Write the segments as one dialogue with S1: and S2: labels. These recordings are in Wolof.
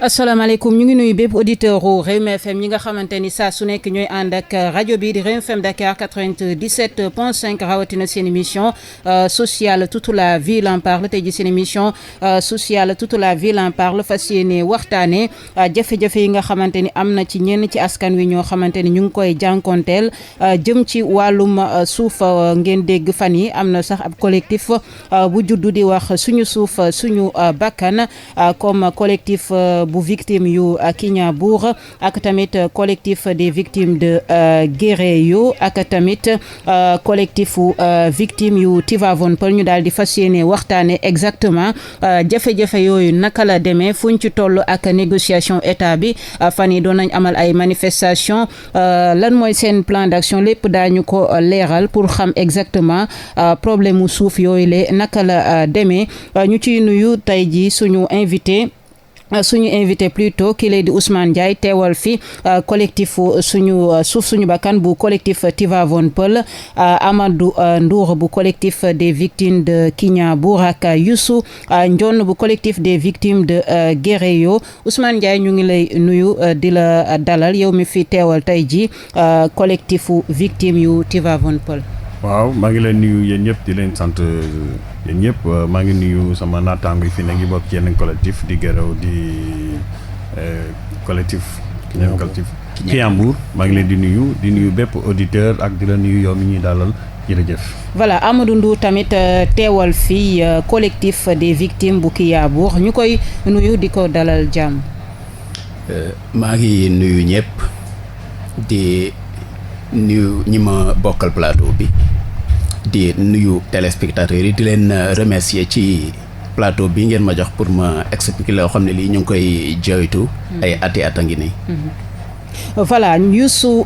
S1: asalaamaaleykum ñu ngi nuyu bépp auditeur u Rewmi FM ñi nga xamante ni saa su nekk ñooy ànd ak rajo bi di Rewmi FM Dakar 97.5 rawatina seen émission sociale toute la ville en parle tey ji seen émission sociale toute la ville en parle fas yéene waxtaane jafe-jafe yi nga xamante ni am na ci ñenn ci askan wi ñoo xamante ni ñu ngi koy jànkonteel jëm ci wàllum suuf. Ngeen dégg fan yi am na sax ab collectif bu juddu di wax suñu suuf suñu bakkan comme collectif bu victime yu Kignanbour ak tamit collectif des victimes de Guéréo ak tamit collectif victime yu Tivaouane Peulh ñu daal di fas yéene waxtaane exactement jafe-jafe yooyu naka la demee fuñ ci toll ak négociation état bi fan yi doon nañ amal ay manifestation lan mooy seen plan d'action lépp daañu ko leeral pour xam exactement problème mu suuf yooyu le naka la demee ñu ciy nuyu tey ji suñu invité plutôt ki lay di Ousmane Ndiaye teewal fi collectif suñu suuf suñu bakkan bu collectif Tivaouane Peulh Amadou Ndour bu collectif des victimes de Kignanbour ak Youssou Ndione bu collectif des victimes de Guéréo. Ousmane Ndiaye ñu ngi lay nuyu di la dalal yow mi fi teewal tey ji collectifu victime yu Tivaouane Peulh.
S2: waaw maa ngi leen nuyu yéen ñëpp di leen sant yéen ñëpp maa ngi nuyu sama naataango yi fi ne ngi bokk ci yeneen collectif di Guéréo di collectif Kignanbour maa ngi leen di nuyu bépp auditeur ak di la nuyu yow mi ñuy dalal jërëjëf.
S1: voilà Amadou Ndour tamit teewal fii collectif des victimes bu Kignanbour ñu koy nuyu di ko dalal jàmm.
S3: maa ngi nuyu ñëpp di nuyu ñi ma bokkal plateau bi di nuyu téléspectateurs yi di leen remercier ci plateau bi ngeen ma jox pour ma expliquer loo xam ne lii ñu ngi koy joytu ay ati at a ngi nii.
S1: voilà Youssou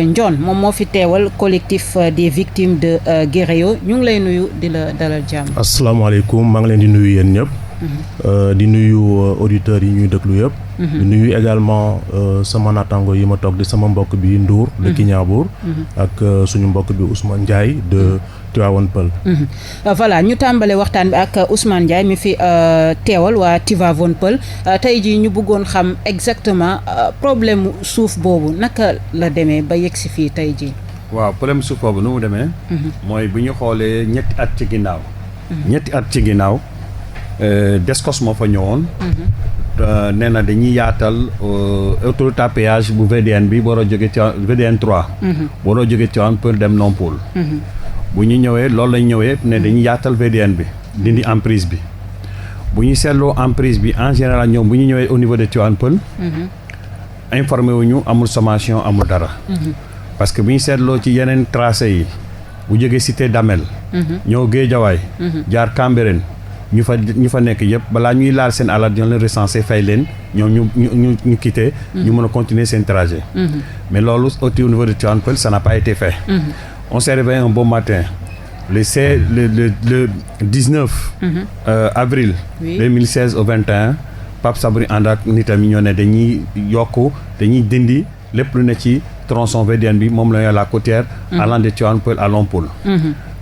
S1: Ndione moom moo fi teewal collectif des victimes de Guéréo ñu ngi lay nuyu di la dalal jàmm.
S4: asalaamaaleykum maa ngi leen di nuyu yéen ñëpp. di nuyu auditeurs yi ñuy déglu yëpp. di nuyu également sama naataango yi ma toog di sama mbokk bi Ndour de Kignanbour ak suñu mbokk bi Ousmane Ndiaye de Tivaouane Peulh.
S1: voilà ñu tàmbale waxtaan bi ak Ousmane Ndiaye mi fi teewal waa Tivaouane Peulh tey jii ñu bëggoon xam exactement problème suuf boobu naka la demee ba yegg si fii tey jii.
S2: waaw problème suuf boobu nu mu demee. mooy bu ñu xoolee ñetti at ci ginnaaw. Descos moo fa ñëwoon. nee na dañuy yaatal autoroute à péage bu VDN bi war a jóge ci VDN 3. war a jóge Tivaouane Peulh dem Lompoul. bu ñu ñëwee loolu lañ ñëwee ne dañuy yaatal VDN bi dindi emprise bi bu ñu seetloo emprise bi en général ñoom bu ñu ñëwee au niveau de Tivaouane Peulh. informé wuñu amul sommation amul dara. parce que bu ñu seetloo ci yeneen tracé yi bu jógee cité Damel. ñëw Guédiawaye. jaar Cambérène. ñu fa nekk yëpp balaa ñuy laal seen alal dina leen recenser fay leen ñoom ñu quitté. ñu mën a continuer seen trajet. mais loolu au niveau de Tivaouane Peulh ça n'a pas été fait. on s'est réveillé un beau matin le 19 avril 2016 au 21 Pape Sabri ànd ak nitam yi ñoo ne dañuy dindi lépp lu ne ci tronçon VDN bi moom la la côtière allant de Tivaouane Peulh à Lompoul.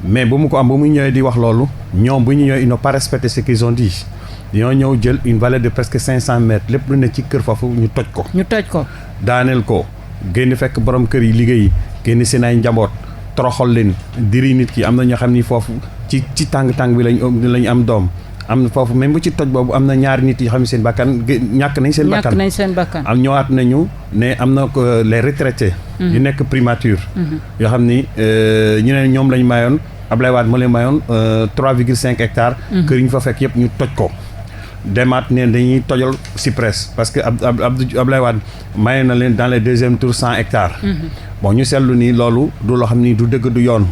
S2: mais ba mu ñëwee di wax loolu ñoom bu ñu ñëwee ils n'ont pas respecté ce qu'ils ont dit dañoo ñëw jël une vallée de presque 500 mètres lépp lu ne ci kër foofu ñu toj ko daaneel ko génn fekk borom kër yi liggéey génn seen ay njaboot toroxal leen diri nit ki am na ñoo xam ni foofu ci tàng lañ am doom am na foofu même bu ci toj boobu am na ñaari nit yi xam ne seen bakkan ñàkk nañ seen bakkan am ñëwaat nañu ne am na les retraités yu nekk primature yoo xam ni ñu ne ñoom lañ mayoon Ablaye Wade moo leen mayoon 3,5 hectares kër yi ñu fa fekk yëpp ñu toj ko demaat ne dañuy tojal Cyprès parce que Ablaye Wade mayoon na leen dans les deuxième tour 100 hectares bon ñu seetlu ni loolu du loo xam ni du dëgg du yoon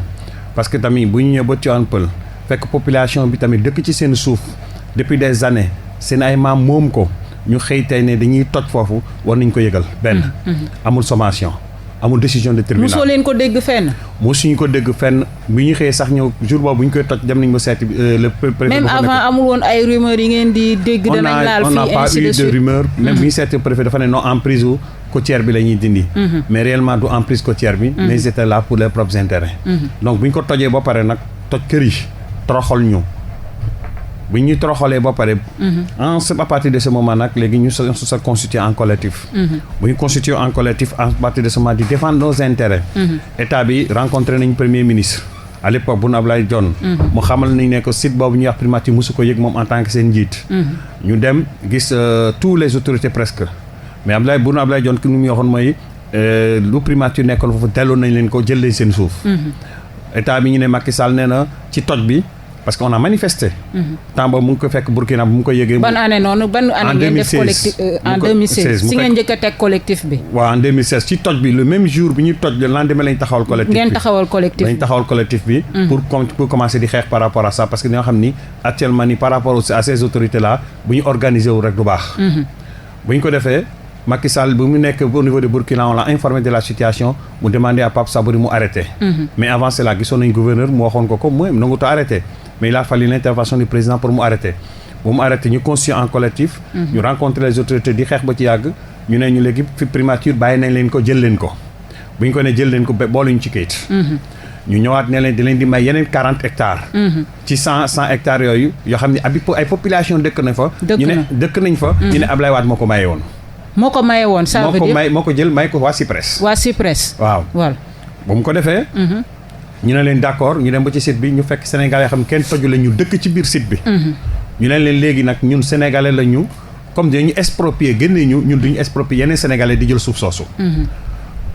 S2: parce que tamit bu ñu ñëw ba Tivaouane Peulh fekk population bi tamit dëkk ci seen suuf depuis des années seen ay maam moom ko ñu xëy tey ne dañuy toj foofu war nañ ko yëgal benn amul sommation amul décision de tribunal
S1: mosoo leen ko dégg fenn.
S2: mosuñu ko dégg fenn bi ñu xëyee sax ñëw jour boobu bu ñu koy toj dem nañ ba seeti le préfet.
S1: même avant amul woon ay rumeurs yi ngeen di dégg. danañ laal fii
S2: on n'a pas eu de rumeur. même bi ñu seeti préfet dafa ne non emprise côtière bi la ñuy dindi. mais réellement du emprise côtière bi. mais ils étaient là pour leurs propres intérêts. donc bu ñu ko tojee ba pare nag toj kër yi toroxal ñu bu ñu toroxalee ba pare. à partir de ce moment nag léegi ñu se constituer en collectif. bu ñu constituer en collectif à partir de ce moment di défendre nos intérêts. état bi rencontré nañ premier ministre. à l'époque Boun Abdallah Dionne. mu xamal nañ ne que site boobu ñuy wax primature mosu ko yëg moom en tant que seen njiit. ñu dem gis tous les autorités presque mais Boun Abdallah Dionne ki nu muy waxoon mooy lu primature nekkoon foofu delloo nañ leen ko jël leen seen suuf. état bi ñu ne Macky Sall nee na ci toj bi. parce qu'on a manifesté. temps boobu mu ngi ko fekk Burkina bu mu ko yëgee.
S1: ban année ngeen def collectif en 2016 si ngeen njëkk a teg collectif bi.
S2: waaw en 2016 ci toj bi le même jour bi ñu toj le lendemain lañ taxawal collectif bi.
S1: ngeen taxawal collectif bi
S2: lañ taxawal collectif bi. pour commencer di xeex par rapport à ça parce que dañoo xam ni actuellement ni par rapport à ces autorités là bu ñu organiser wu rek du baax. bu ñu ko defee Macky Sall bu mu nekk au niveau de Burkina on l'a informé de la situation mu demandé à Pape Sabori mu arrêté. mais avant cela gisoon nañ gouverneur mu waxoon ko mooy nangu ta arrêté. mais il a fallu l'intervention du président pour mu arrêter bu mu arrêté ñu constitué en collectif. ñu rencontré les autorités di xeex ba ci yàgg ñu ne ñu léegi fi primature bàyyi nañ leen ko jël leen ko bu ñu ko ne jël leen ko boole ñu ci kayit. ñu ñëwaat ne leen di leen di may yeneen 40 hectares. ci 100 hectares yooyu yoo xam ne ay population dëkk nañ fa. dëkk nañ fa. ñu ne Ablaye Wade moo ko maye woon.
S1: moo ko maye woon ça veut dire
S2: moo ko jël may ko waa CIPRES. waaw bu mu ko defee. ñu ne leen d'accord ñu dem ba ci site bi ñu fekk sénégalais yoo xam ne kenn toju la ñu dëkk ci biir site bi. ñu ne leen léegi nag ñun sénégalais la ñu comme dañu exproprier génne ñun duñu exproprier yeneen sénégalais di jël suuf soosu.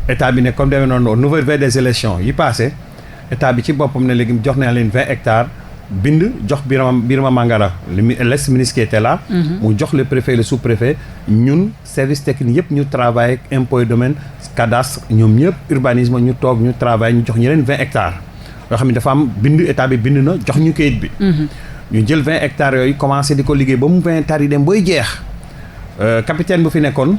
S2: état bi ne comme demee noonu au nouveau veille des élections yi passé état bi ci boppam ne léegi jox na leen 20 hectares bind jox Birama Mangara l'ex-ministre qui était là. mu jox le préfet le sous-préfet ñun service technique yëpp ñu travaille ak impôt et domaine cadastre ñoom ñëpp urbanisme ñu toog ñu travaille ñu jox ñu leen 20 hectares yoo xam ne dafa am bind état bi bind na jox ñu kayit bi. ñu jël 20 hectares yooyu commencé di ko liggéey ba mu 20 hectares yi dem booy jeex capitaine bu fi nekkoon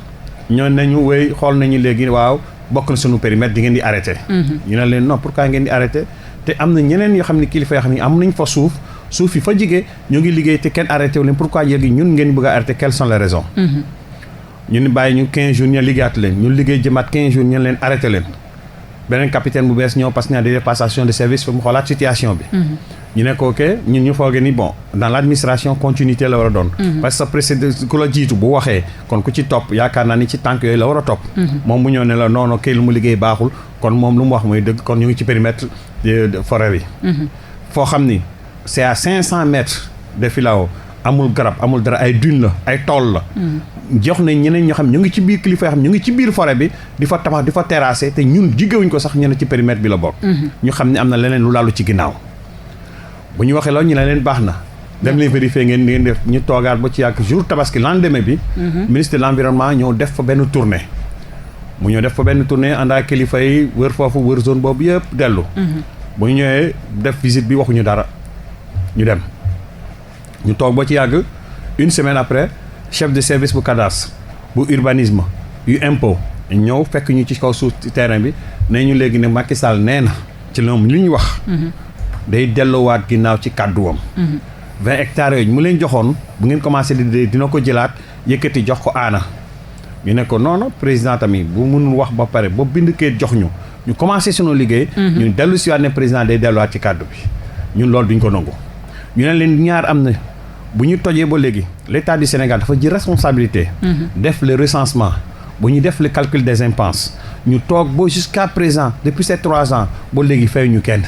S2: ñoo nañu wéy xool nañu léegi waaw bokk na sunu périmètre di ngeen di arrêté. ñu ne leen non pourquoi ngeen di arrêté. te am na ñeneen yoo xam ne kilifa yoo xam ne am nañ fa suuf yi fa jigee ñu ngi liggéey te kenn arrêté wu leen pourquoi yéegi ñun ngeen bëgg a arrêté quelles sont les raisons. ñu ni bàyyi ñu 15 jours ñu liggéeyaat leen ñu liggéey jëmaat 15 jours ñu leen arrêté leen beneen capitaine bu bees ñëw parce que des passation de service fa mu xoolaat situation bi. ñu ne ko ok ñun ñu foogee ni bon dans l'administration continuité la war a doon. parce que précédent ku la jiitu bu waxee kon ku ci topp yaakaar naa ni ci tànk yooyu la war a topp. moom mu ñëw ne la non kay lu mu liggéey baaxul kon moom lu mu wax mooy dëgg kon ñu ngi ci périmètre de forêt bi. foo xam ni c'est à 500 mètres de filao amul garab amul dara ay dune la ay tool la. jox nañ ñeneen ñoo xam ñu ngi ci biir kilifa yoo xam ñu ngi ci biir forêt bi di fa tabax di fa terrasser te ñun jigéewuñ ko sax ñu ne ci périmètre bi la bokk. ñu xam ne am na leneen lu laalu ci ginnaaw. bu ñu waxee loolu ñu ne leen baax na dem leen vérifier ngeen def ñu toogaat ba ci yàgg jour tabaski lendemain bi. ministre de l'environnement ñëw def fa benn tournée. mu ñëw def fa benn tournée ànd ak kilifa yi wër foofu wër zone boobu yëpp dellu. bu ñu ñëwee def visite bi waxuñu dara ñu dem. ñu toog ba ci yàgg une semaine après chef de service bu cadastre bu urbanisme yu impôt ñëw fekk ñu ci kaw suuf terrain bi ne ñu léegi ne Macky Sall nee na ci loom li ñu wax. day delluwaat ginnaaw ci kàdduwam. 20 hectares yooyu mu leen joxoon bu ngeen commencé di dina ko jëlaat yëkkati jox ko aana. ñu ne ko non président tamit bu mënul wax ba pare ba bind kayit jox ñu commencé sunu liggéey. ñu dellu si waat ne président day delluwaat ci kàddu bi ñun loolu duñ ko nangu. ñu ne leen ñaar am na bu ñu tojee ba léegi l'État du Sénégal dafa ji responsabilité. def le recensement bu ñu def le calcul des dépenses ñu toog ba jusqu'à présent depuis ces 3 ans ba léegi fay ñu kenn.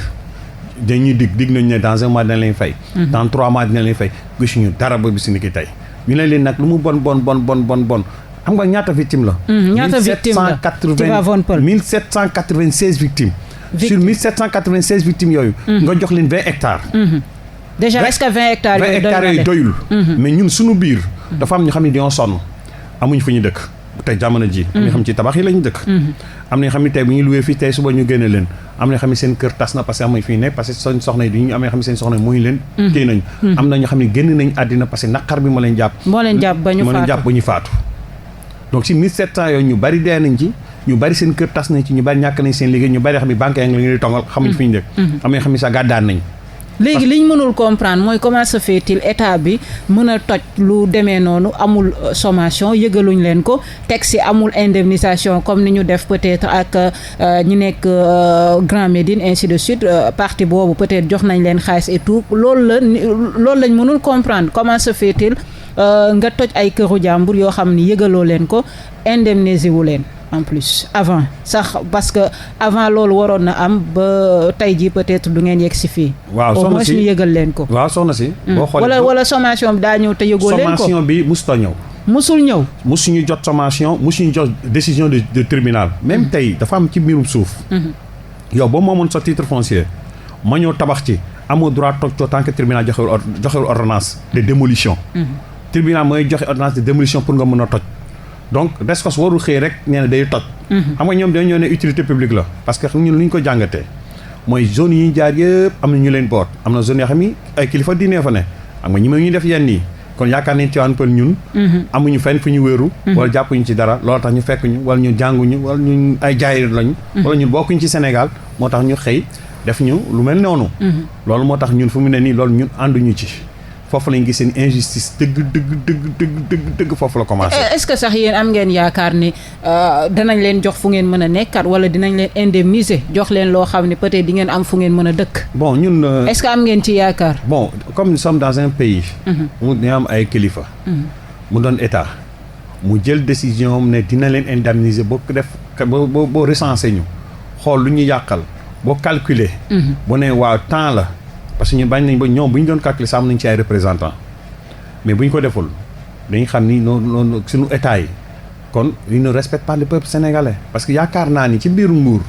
S2: dañuy dig nañu ne dans un mois dina leen fay. dans 3 mois dina leen fay gisuñu dara ba bis ni ki tey. ñu ne leen nag lu mu bon xam nga ñaata victime la.
S1: ñaata victime la
S2: 1796 victimes. sur 1796 victimes yooyu. nga jox leen 20 hectares.
S1: déjà est-ce que 20 hectares
S2: yooyu doyul. mais ñun suñu biir. dafa am ñu xam ne dañoo sonn amuñ fu ñu dëkk tey jamono ji. am na xam ci tabax yi lañu dëkk. am na xam ne tey bu ñu luwee fii tey suba ñu génne leen. am na xam ne seen kër tas na parce que amuñ fi ñu nekk parce que seen soxna yi duñu am na xam ne seen soxna yi muy leen. téye nañu. am na ñoo xam ne génn nañ àddina parce que naqar bi moo leen jàpp.
S1: ba ñu
S2: faatu. donc si 1700 yooyu ñu bari dee nañ ci ñu bari seen kër tas nañ ci ñu bari ñàkk nañ seen liggéey ñu bari xam ne banque yi ngi leen di tongal xamuñ fi ñu dëkk. am na xam ne sax gàddaan nañ
S1: léegi liñ mënul comprendre mooy comment se fait-il état bi mën a toj lu demee noonu amul sommation yëgaluñ leen ko teg si amul indemnisation comme ni ñu def peut-être ak ñi nekk Grand Médine ainsi de suite parti boobu peut-être jox nañ leen xaalis et tout loolu lañ mënul comprendre comment se fait-il nga toj ay këru jàmbur yoo xam ni yëgaloo leen ko indemniser wu leen en plus avant sax parce que avant loolu waroon na am ba tey jii peut-être du ngeen yegg si fii.
S2: waaw
S1: au moins ñu yëgal leen ko.
S2: waaw soxna si. boo xoolee
S1: wala sommation bi daa ñëw te yëgoo leen ko.
S2: sommation bi mosut a ñëw.
S1: musul ñëw.
S2: musuñu jot sommation musuñu jot décision de tribunal. même tey dafa am ci mbirum suuf. yow boo moomoon sa titre foncier ma ñëw tabax ci amoo droit toog tant que tribunal joxewul ordonnance de démolition. tribunal mooy joxe ordonnance de démolition pour nga mën a toj. donc DSCOS warul xëy rek nee na day toj. xam nga ñoom dañoo ne utilité publique la parce que ñun lu ñu ko jàngatee mooy zone yi ñu jaar yëpp am na ñu leen boot am na zone yoo xam ni ay kilifa diine fa ne xam nga ñi ma ñu def yenn yi kon yaakaar nañ Tivaouane Peulh ñun. amuñu fenn fu ñu wéeru. wala jàppuñu ci dara loolu tax ñu fekk ñu wala ñu jànguñu wala ñu ay jaayir lañu. wala ñun bokkuñ ci Sénégal moo tax ñu xëy def ñu lu mel noonu. loolu moo tax ñun fu mu ne nii loolu ñun ànduñu ci. foofu lañ gis seen injustice dëgg foofu la commencé.
S1: est-ce que sax yéen am ngeen yaakaar ni danañ leen jox fu ngeen mën a nekkat wala dinañ leen indemniser jox leen loo xam ne peut-être di ngeen am fu ngeen mën a dëkk.
S2: bon ñun.
S1: est-ce que am ngeen ci yaakaar.
S2: bon comme nous sommes dans un pays. mu ñu am ay kilifa. mu doon état mu jël décision am ne dina leen indemniser boo ko def boo recenser ñu xool lu ñu yàqal boo calculer. bu ne waaw temps la. parce que ñun bañ nañ ba ñoom bu ñu doon calculer sax am nañ ci ay représentants mais bu ñu ko deful dañuy xam ni noonu suñu état yi kon ils ne respectent pas le peuple sénégalais parce que yaakaar naa ni ci biiru nguur.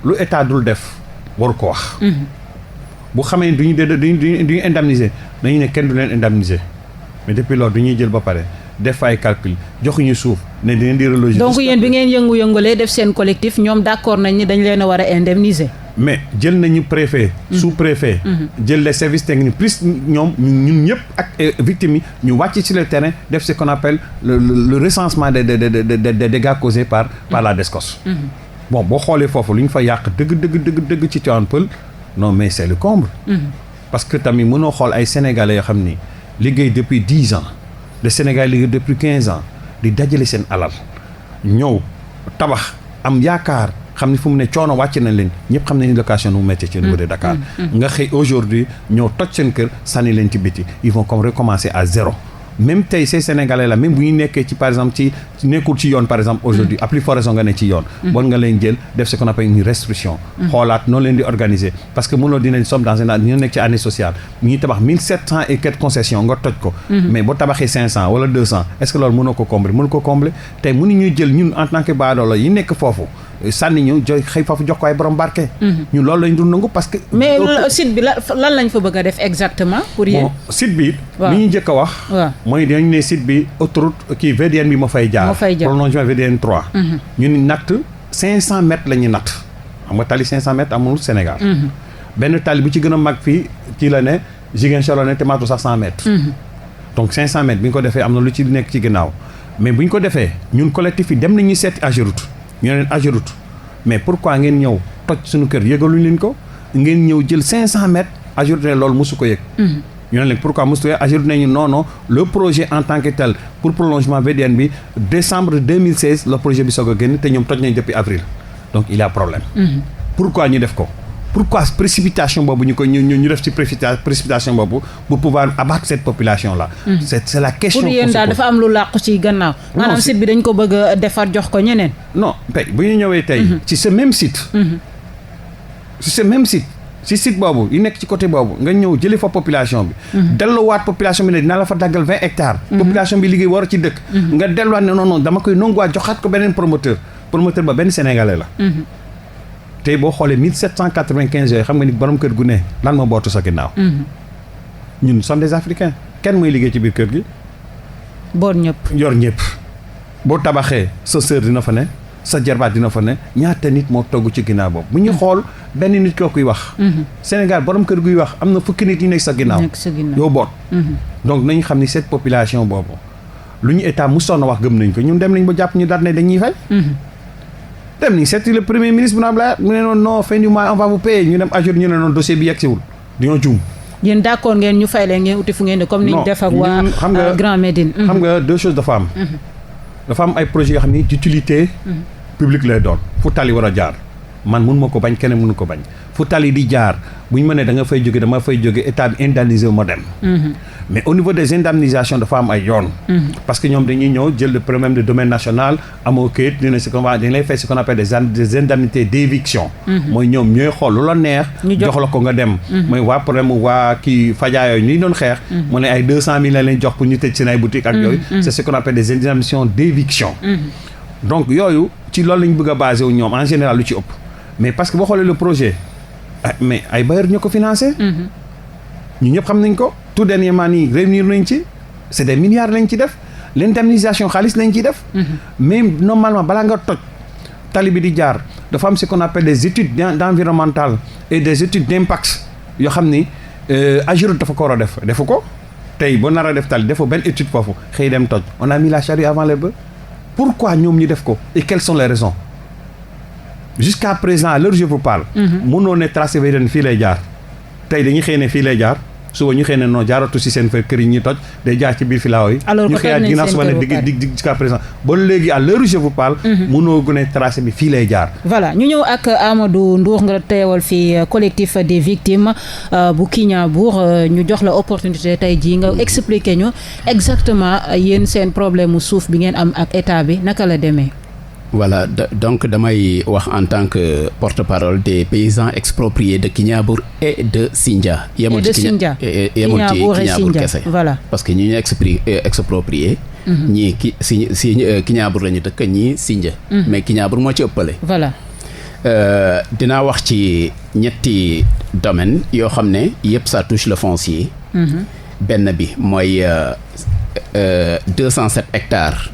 S2: lu état dul def waru ko wax. bu xamee ni duñu indemniser dañu ne kenn du leen indemniser mais depuis loolu dañuy jël ba pare def ay calcul joxuñu suuf ne dinañ di reloger.
S1: donc yéen bi ngeen yëngu-yëngalee def seen collectif ñoom d'accord nañ ni dañ leen a war a indemniser.
S2: mais jël nañu préfet sous-préfet jël les services techniques plus ñoom ñun ñëpp ak victimes yi ñu wàcc sur le terrain def ce qu'on appelle le recensement des dégâts causés par la DSCOS. bon boo xoolee foofu lu ñu fa yàq dëgg ci Tivaouane Peulh non mais c'est le comble. parce que tamit mënoo xool ay sénégalais yoo xam ni liggéey depuis 10 ans les sénégalais liggéey depuis 15 ans di dajale seen alal ñëw tabax am yaakaar. xam ni fu mu ne coono wàcc nañ leen ñëpp xam nañ location nu mu métti ci niveau de Dakar. nga xëy aujourd'hui ñëw toj seen kër sànni leen ci biti ils vont comme recommencer à zéro. même tey ces Sénégalais là même bu ñu nekkee ci par exemple ci nekkul ci yoon par exemple aujourd'hui à plus forte raison nga ne ci yoon. bon nga leen jël def ce qu'on appelle une restriction. xoolaat noonu leen di organiser parce que mënoo dinañ somme dans une ñu nekk ci année sociale ñuy tabax 1700 et quelques concessions nga toj ko. mais boo tabaxee 500 wala 200 est-ce que loolu mënoo ko combler tey mënuñu jël ñun en tant que baadoolo yi nekk foofu. sànni ñu xëy foofu jox ko ay borom barke. ñu loolu lañ dul nangu parce que. mais
S1: site bi lan lañ fa bëgg a def exactement. pour yéen
S2: site bi. li ñu njëkk a wax. mooy dañu ne site bi autoroute kii VDN bi moo fay jaar. prolongement VDN 3. ñu ni natt 500 mètres la ñuy natt xam nga tali 500 mètres amul Sénégal. benn tali bu ci gën a mag fii ci la ne Ziguinchor la ne te maatu sax 100 mètres. donc 500 mètres bi ñu ko defee am na lu ci nekk ci ginnaaw mais bu ñu ko defee ñun collectif yi dem nañu seeti Ageroute. ñu ne leen Ageroute mais pourquoi ngeen ñëw toj suñu kër yëgaluñ leen ko ngeen ñëw jël 500 mètres Ageroute ne loolu mosu ko yëg. ñu ne leen pourquoi mosu ko yëg Ageroute ne ñu non le projet en tant que tel pour prolongement VDN bi décembre 2016 le projet bi soog a génn te ñoom toj nañ depuis avril donc il y a problème. pourquoi ñu def ko. pourquoi précipitation boobu ñu def ci précipitation boobu pour pouvoir abattre cette population là. c'est la question.
S1: pour yéen daal dafa am lu làqu ci gannaaw. maanaam site bi dañ ko bëgg a defar jox ko ñeneen.
S2: non tey bu ñu ñëwee tey. ci ce même site. ci ce même site. ci site boobu yi nekk ci côté boobu nga ñëw jëlee fa population bi. delluwaat population bi ne dina la fa daggal 20 hectares. population bi liggéey war a ci dëkk. nga delluwaat ne non dama koy nanguwaat joxaat ko beneen promoteur ba benn sénégalais la. tey boo xoolee 1795 yooyu xam nga ni borom kër gu ne lan ma bootu sa ginnaaw. ñun sommes des africains kenn mooy liggéey ci biir kër gi.
S1: boot ñëpp.
S2: yor ñëpp boo tabaxee sa sœur dina fa ne sa jarbaat dina fa ne ñaata nit moo togg ci ginnaaw boobu. bu ñu xool benn nit koo kuy wax. Sénégal borom kër guy wax am na fukki nit yi nekk sa ginnaaw. yow boot. donc nañu xam ni cette population boobu lu ñu état mu sonn wax gëm nañ ko ñun dem nañ ba jàpp ñu daal ne dañuy fay. dem ni c'est le premier ministre bu na Ablaye mu ne noonu non fin du mois on va vous payer ñu dem Ageroute ñu ne noonu dossier bi yegsiwul dañoo juum.
S1: yéen d'accord ngeen ñu fay leen ngeen uti fu ngeen di comme ni ñu def ak waa Grand Médine.
S2: xam nga deux choses dafa am. dafa am ay projets yoo xam ni d'utilité publique lay doon fu tali war a jaar man mun ma ko bañ keneen mënu ko bañ fu tali di jaar bu ñu mënee da nga fay jóge dama fay jóge état bi indemniser ma dem. mais au niveau des indemnisations dafa am ay yoon. parce que ñoom dañuy ñëw jël le problème de domaine national amoo kayit ñu ne ce qu'on va dañ lay fay ce qu'on appelle des indemnités d'éviction. mooy ñoom ñooy xool lu la neex. jox la ko nga dem. mooy waa problème waa kii fajaayoo ñi doon xeex. mu ne ay 200 000 la leen jox pour ñu tëj seen ay boutiques ak yooyu. c'est ce qu'on appelle des indemnisations d'éviction. donc yooyu ci loolu la ñu bëgg a basé wu ñoom en général lu ci ëpp mais parce que boo xoolee le projet mais ay bailleurs ñoo ko financé. ñu ñëpp xam nañ ko tout dernièrement nii réunir nañ ci c'est des milliards lañ ci def l'indemnisation xaalis lañ ci def. mais normalement balaa nga toj tali bi di jaar dafa am ce qu'on appelle des études environnementales et des études d'impact yoo xam ni AGEROUTE dafa ko war a def defu ko tey boo nar a def tali defoo benn étude foofu xëy dem toj on a mis la charrue avant les bœufs. Pourquoi ñoom ñu def ko et quelles sont les raisons jusqu'à présent à l'heure où je vous parle. mënoo ne tracé bi ren fii lay jaar tey dañuy xëy ne fii lay jaar suba ñu xëy ne non jaaratu si seen kër yi ñuy toj day jaar ci biir filao yi.
S1: alors
S2: ñu xëyaat ginnaaw suba ne dig jusqu'à présent ba léegi à l'heure où je vous parle. mënoo gën a tracé bi fii lay jaar.
S1: voilà ñu ñëw ak Amadou Ndour nga teewal fi collectif des victimes bu Kignanbour ñu jox la opportunité tey jii nga expliquer ñu exactement yéen seen problème mu suuf bi ngeen am ak état bi naka la demee.
S3: voilà donc damay wax en tant que porte-parole des paysans expropriés de Kignanbour et de Sindia.
S1: yemul ci Kignanbour
S3: kese.
S1: voilà
S3: parce que ñi ñu exproprié. ñii Kignanbour la ñu dëkk ñii Sindia. mais Kignanbour moo ci ëppale.
S1: voilà.
S3: dinaa wax ci ñetti domaines yoo xam ne yëpp ça touche le foncier. benn bi mooy 207 hectares.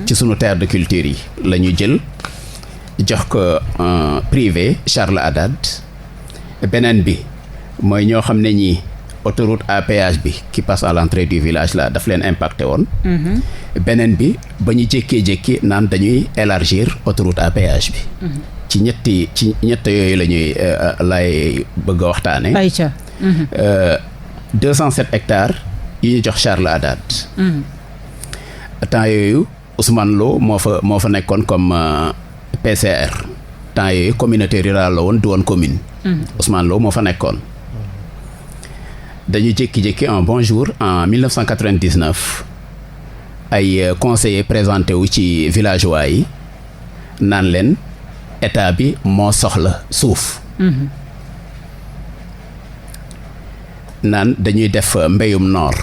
S3: ci sunu terre de culture yi la ñu jël jox ko privé Charles Haddad. beneen bi mooy ñoo xam ne ñi autoroute à péage bi qui passe à l'entrée du village là daf leen impacté woon. beneen bi ba ñu jékkee-jékki naan dañuy élargir autoroute à péage bi. ci ñett yooyu la ñuy lay bëgg a waxtaane.
S1: ayca.
S3: 207 hectares yi ñu jox Charles Haddad. temps yooyu Ousmane Lo moo fa nekkoon comme PCR temps yooyu communauté rurale la woon du woon commune. Ousmane Lo moo fa nekkoon. dañu jékki-jékki un bon jour en 1999 ay conseillers présenté wu ci villageois yi naan leen état bi moo soxla suuf. naan dañuy def mbéyum noor.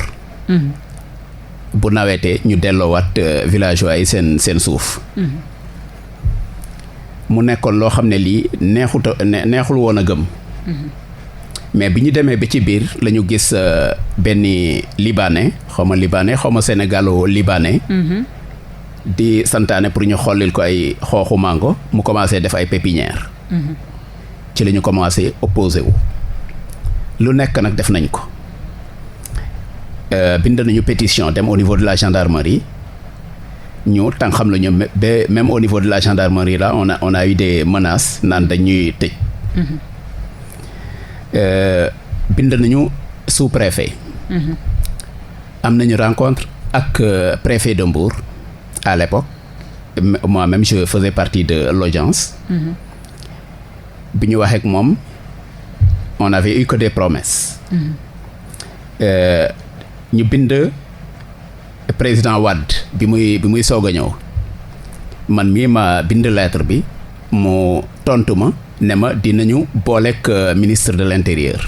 S3: bu nawetee ñu delloowaat villageois yi seen suuf. mu nekkoon loo xam ne lii neexul woon a gëm. mais bi ñu demee ba ci biir la ñu gis benn libanais xaw ma sénégalo-libanais. di santaane pour ñu xollil ko ay xooxu mango mu commencé def ay pépinière. ci la ñu commencé opposé wu. lu nekk nag def nañ ko. bind nañu pétition dem au niveau de la gendarmerie ñu tàng xam la ñu même au niveau de la gendarmerie là on a eu des menaces naan dañuy tëj. bind nañu sous-préfet. am nañu rencontre ak préfet de Mbour à l'époque moi-même je faisais partie de l'audience. bi ñu waxee ak moom on avait eu que des promesses. ñu bind président Wade bi muy soog a ñëw man mii ma bind lettre bi mu tontu ma ne ma dinañu booleek ministre de l'intérieur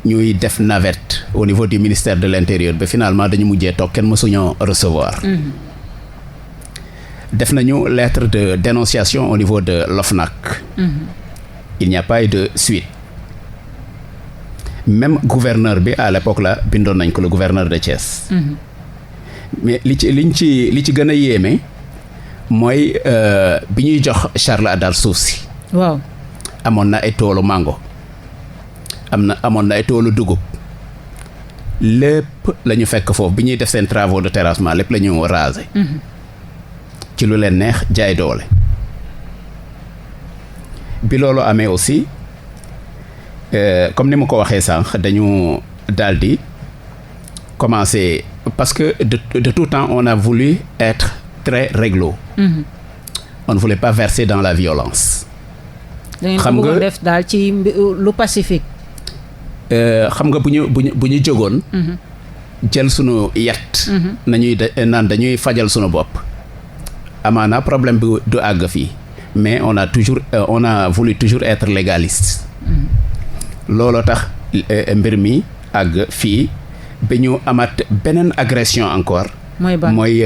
S3: ñuy def navette au niveau du ministère de l'intérieur ba finalement dañu mujjee toog kenn mësuñoo recevoir. def nañu lettre de dénonciation au niveau de l'OFNAC. Il n'y a pas eu de suite. Même gouverneur bi à l'époque la bindoon nañ ko le gouverneur de Thiès. mais li ci gën a yéeme mooy bi ñuy jox Charles Haddad suuf si.
S1: waaw
S3: amoon na ay toolu mango amoon na ay toolu dugub lépp la ñu fekk foofu bi ñuy def seen travaux de terrassement lépp la ñu raser. ci lu leen neex jaay doole. bi loolu amee aussi comme ni ma ko waxee sànq dañu daldi commencer parce que de tout temps on a voulu être très réglo. On ne voulait pas verser dans la violence.
S1: xam nga def daal ci lu pacifique.
S3: xam nga bu ñu jógoon. jël sunu yet. naan dañuy fajal sunu bopp. amaana problème bi du àgg fii mais on a voulu toujours être légaliste. looloo tax mbir mi àgg fii ba ñu amaat beneen agression encore. mooy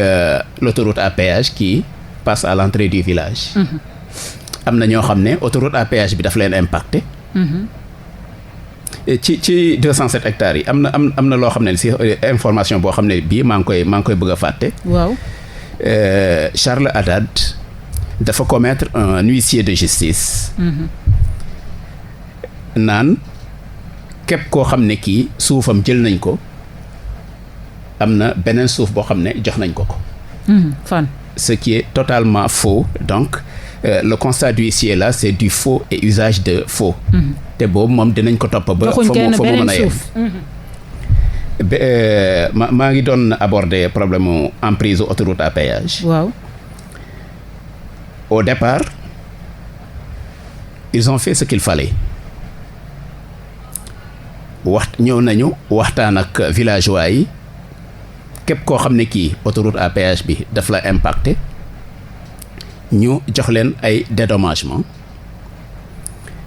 S3: l'autoroute à péage qui passe à l'entrée du village. am na ñoo xam ne autoroute à péage bi daf leen impacté. ci 207 hectares yi am na loo xam ne si information boo xam ne bii maa ngi koy bëgg a fàtte.
S1: waaw.
S3: Charles Haddad dafa commettre un huissier de justice. naan képp koo xam ne kii suufam jël nañ ko am na beneen suuf boo xam ne jox nañ ko.
S1: fan.
S3: Ce qui est totalement faux donc le constat d'huissier là c'est du faux et usage de faux. te boobu moom dinañ ko topp ba. fa mu mën a yem. maa ngi doon aborder problème mu emprise autoroute à péage.
S1: waaw.
S3: Au départ ils ont fait ce qu'il fallait. ñëw nañu waxtaan ak villageois yi képp koo xam ne kii autoroute à péage bi daf la impacté ñu jox leen ay dédommagement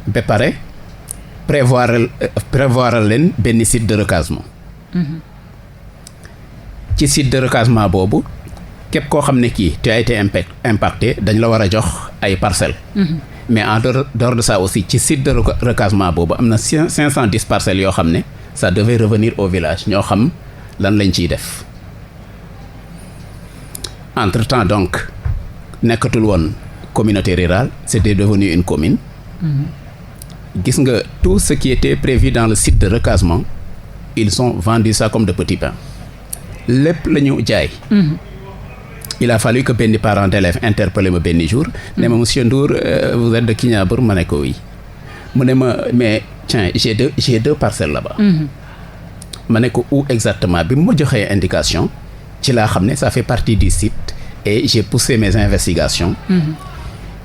S3: ba pare prévoir leen benn site de recasement. ci site de recasement boobu képp koo xam ne kii tu as été impacté dañ la war a jox ay parcelles. mais en dehors de ça aussi ci site de recasement boobu am na 510 parcelles yoo xam ne ça devait revenir au village ñoo xam lan lañ ciy def. Entre-temps donc nekkatul woon communauté rurale c'était devenu une commune. gis nga tout ce qui était prévu dans le site de recasement ils ont vendu ça comme de petits pains lépp la ñu jaay. Il a fallu que benn parent d'élève interpellé ma benn jour ne ma monsieur Ndour vous êtes de Kignaabour ma ne ko oui mu ne ma mais tiens j'ai deux parcelles là-bas. ma ne ko où exactement bi mu ma joxee indication ci laa xam ne ça fait partie du site et j'ai poussé mes investigations.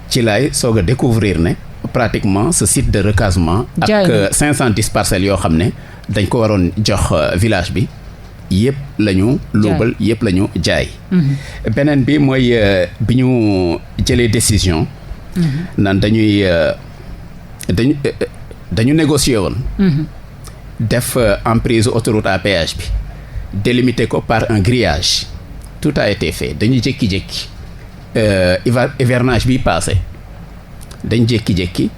S3: ci laay soog a découvrir ne pratiquement ce site de recasement ak 510 parcelles yoo xam ne dañ ko waroon jox village bi yëpp la ñu luubal yëpp la ñu jaay. beneen bi mooy bi ñu jëlee décision. naan dañu négocier woon. def emprise autoroute à péage bi délimité ko par un grillage tout a été fait dañu jékki-jékki hivernage bi passé dañ jékki-jékki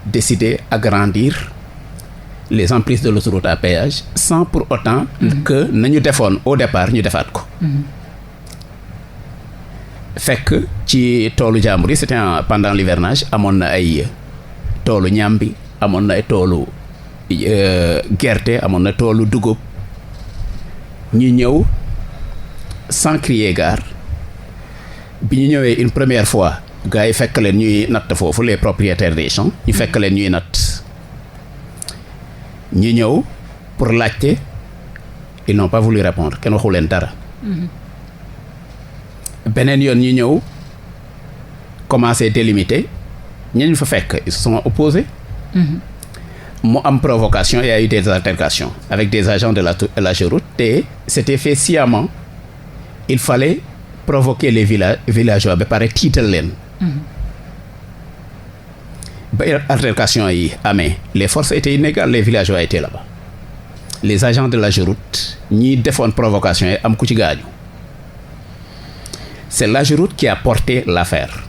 S3: décider agrandir les emprises de l'autoroute à péage sans pour autant que nañu defoon au départ ñu defaat ko. fekk ci toolu jàmbur yi c'était pendant l'hivernage amoon na ay toolu ñambi amoon na ay toolu gerte amoon na toolu dugub ñu ñëw sans crier gare bi ñu ñëwee une première fois gars yi fekk leen ñuy natt foofu les propriétaires des champs ñu fekk leen ñuy natt ñu ñëw pour laajte ils n'ont pas voulu répondre kenn waxu leen dara. beneen yoon ñu ñëw commencé délimiter ñañ fa fekk ils se sont opposés. mu am provocation, il y a eu des altercations avec des agents de la Géroute et c'était fait sciemment. Il fallait provoquer les villageois ba pare tiital leen. ba altercation yi amee les forces étaient inégales, les villageois étaient là-bas. Les agents de la Géroute ñi defoon provocation yi am ku ci gaañu. C'est la Géroute qui a porté l'affaire.